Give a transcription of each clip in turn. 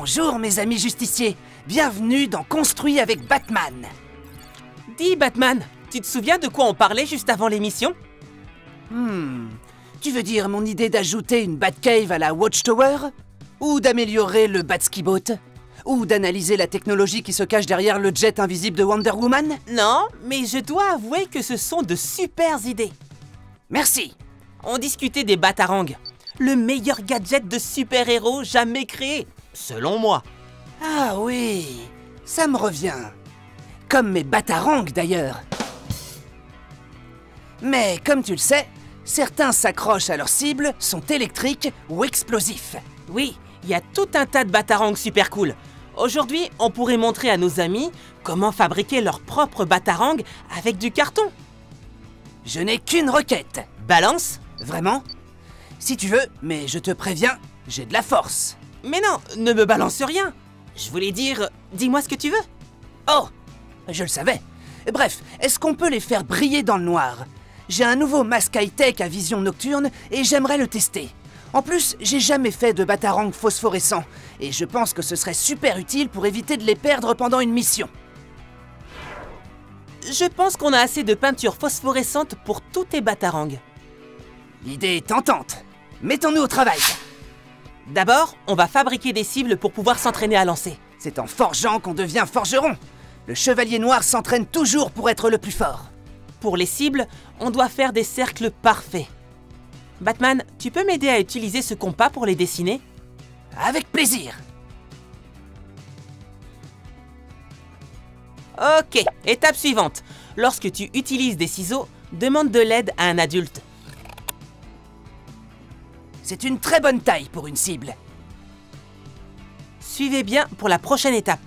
Bonjour mes amis justiciers, bienvenue dans Construit avec Batman. Dis Batman, tu te souviens de quoi on parlait juste avant l'émission? Tu veux dire mon idée d'ajouter une Batcave à la Watchtower? Ou d'améliorer le Batskiboat? Ou d'analyser la technologie qui se cache derrière le jet invisible de Wonder Woman? Non, mais je dois avouer que ce sont de super idées. Merci. On discutait des Batarangs, le meilleur gadget de super-héros jamais créé, selon moi. Ah oui, ça me revient. Comme mes Batarangs d'ailleurs. Mais comme tu le sais, certains s'accrochent à leur cible, sont électriques ou explosifs. Oui, il y a tout un tas de Batarangs super cool. Aujourd'hui, on pourrait montrer à nos amis comment fabriquer leur propre Batarang avec du carton. Je n'ai qu'une requête. Balance? Vraiment? Si tu veux, mais je te préviens, j'ai de la force. Mais non, ne me balance rien. Je voulais dire, dis-moi ce que tu veux. Oh, je le savais. Bref, est-ce qu'on peut les faire briller dans le noir? J'ai un nouveau masque high-tech à vision nocturne et j'aimerais le tester. En plus, j'ai jamais fait de Batarang phosphorescent et je pense que ce serait super utile pour éviter de les perdre pendant une mission. Je pense qu'on a assez de peinture phosphorescente pour tous tes Batarangs. L'idée est tentante. Mettons-nous au travail. D'abord, on va fabriquer des cibles pour pouvoir s'entraîner à lancer. C'est en forgeant qu'on devient forgeron. Le chevalier noir s'entraîne toujours pour être le plus fort. Pour les cibles, on doit faire des cercles parfaits. Batman, tu peux m'aider à utiliser ce compas pour les dessiner? Avec plaisir. Ok, étape suivante. Lorsque tu utilises des ciseaux, demande de l'aide à un adulte. C'est une très bonne taille pour une cible. Suivez bien pour la prochaine étape.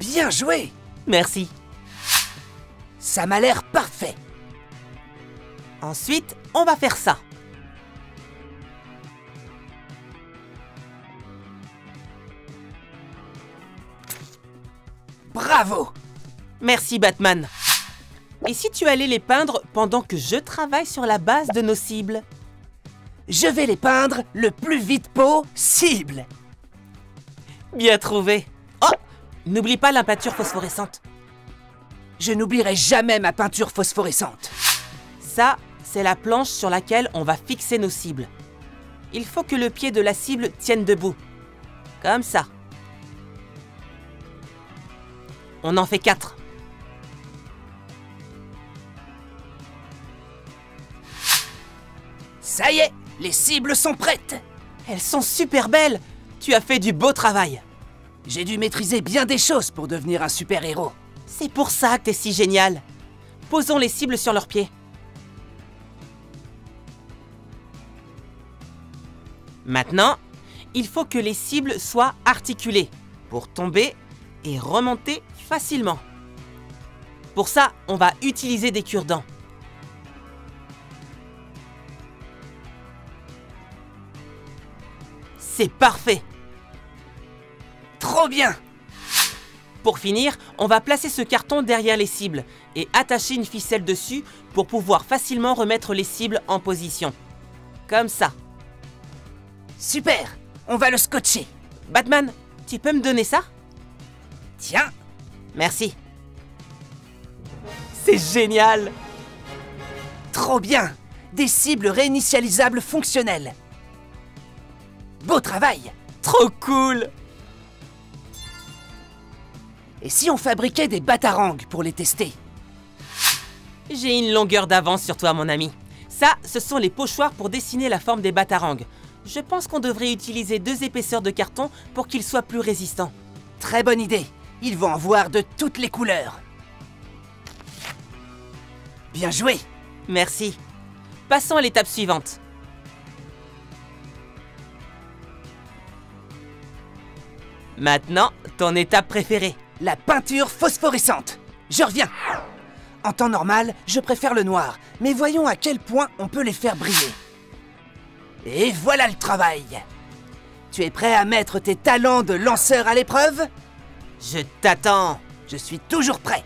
Bien joué! Merci. Ça m'a l'air parfait. Ensuite, on va faire ça. Bravo! Merci Batman. Et si tu allais les peindre pendant que je travaille sur la base de nos cibles? Je vais les peindre le plus vite possible. Bien trouvé. Oh! N'oublie pas la peinture phosphorescente. Je n'oublierai jamais ma peinture phosphorescente. Ça, c'est la planche sur laquelle on va fixer nos cibles. Il faut que le pied de la cible tienne debout. Comme ça. On en fait 4. Ça y est, les cibles sont prêtes. Elles sont super belles. Tu as fait du beau travail. J'ai dû maîtriser bien des choses pour devenir un super-héros. C'est pour ça que t'es si génial. Posons les cibles sur leurs pieds. Maintenant, il faut que les cibles soient articulées pour tomber et remonter facilement. Pour ça, on va utiliser des cure-dents. C'est parfait! Trop bien! Pour finir, on va placer ce carton derrière les cibles et attacher une ficelle dessus pour pouvoir facilement remettre les cibles en position. Comme ça. Super! On va le scotcher. Batman, tu peux me donner ça? Tiens! Merci. C'est génial! Trop bien! Des cibles réinitialisables fonctionnelles. Beau travail! Trop cool! Et si on fabriquait des Batarangs pour les tester? J'ai une longueur d'avance sur toi, mon ami. Ça, ce sont les pochoirs pour dessiner la forme des Batarangs. Je pense qu'on devrait utiliser 2 épaisseurs de carton pour qu'ils soient plus résistants. Très bonne idée. Ils vont en voir de toutes les couleurs. Bien joué! Merci. Passons à l'étape suivante. Maintenant, ton étape préférée. La peinture phosphorescente. Je reviens. En temps normal, je préfère le noir, mais voyons à quel point on peut les faire briller. Et voilà le travail. Tu es prêt à mettre tes talents de lanceur à l'épreuve? Je t'attends. Je suis toujours prêt.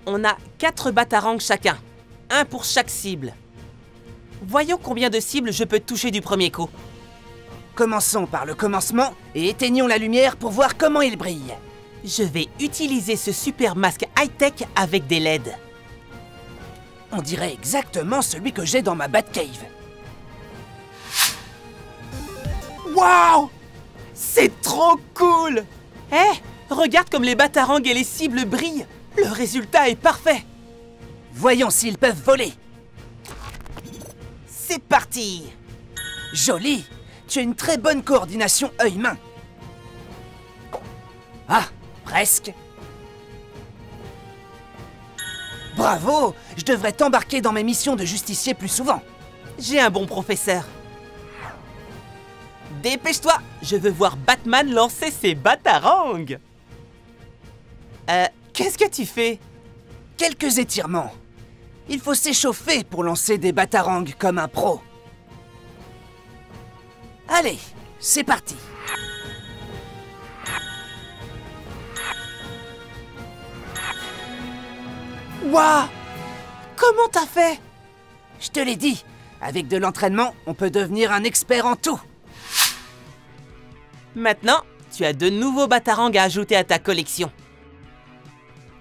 On a 4 Batarangs chacun. un pour chaque cible. Voyons combien de cibles je peux toucher du premier coup. Commençons par le commencement et éteignons la lumière pour voir comment il brille. Je vais utiliser ce super masque high-tech avec des LED. On dirait exactement celui que j'ai dans ma Batcave. Waouh! C'est trop cool! Regarde comme les batarangs et les cibles brillent. Le résultat est parfait. Voyons s'ils peuvent voler. C'est parti! Joli! Tu as une très bonne coordination œil-main. Ah, presque. Bravo! Je devrais t'embarquer dans mes missions de justicier plus souvent. J'ai un bon professeur. Dépêche-toi, je veux voir Batman lancer ses batarangs. Qu'est-ce que tu fais? Quelques étirements. Il faut s'échauffer pour lancer des batarangs comme un pro. Allez, c'est parti. Waouh! Comment t'as fait? Je te l'ai dit, avec de l'entraînement, on peut devenir un expert en tout. Maintenant, tu as de nouveaux batarangs à ajouter à ta collection.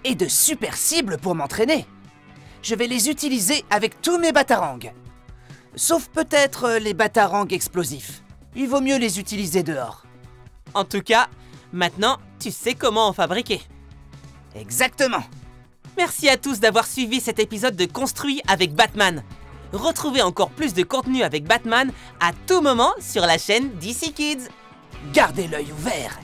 Et de super cibles pour m'entraîner. Je vais les utiliser avec tous mes batarangs. Sauf peut-être les batarangs explosifs. Il vaut mieux les utiliser dehors. En tout cas, maintenant, tu sais comment en fabriquer. Exactement. Merci à tous d'avoir suivi cet épisode de Construit avec Batman. Retrouvez encore plus de contenu avec Batman à tout moment sur la chaîne DC Kids. Gardez l'œil ouvert.